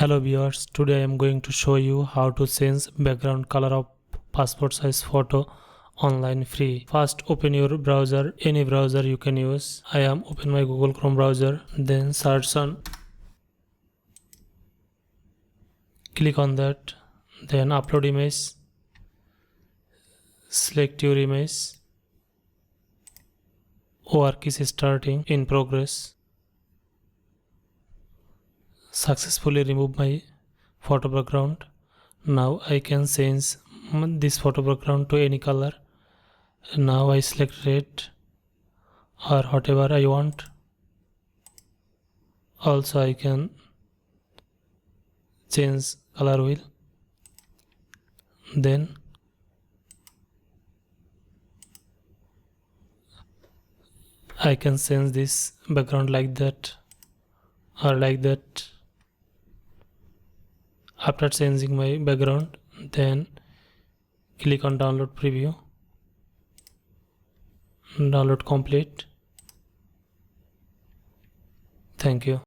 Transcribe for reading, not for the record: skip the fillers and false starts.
Hello viewers, today I am going to show you how to change background color of passport size photo online free. First open your browser, any browser you can use. I am open my Google Chrome browser, then search on, click on that, then upload image, select your image, work is starting, in progress. Successfully remove my photo background. Now I can change this photo background to any color. Now I select red or whatever I want. Also I can change color wheel. Then I can change this background like that or like that. After changing my background, then click on download preview. Download complete. Thank you.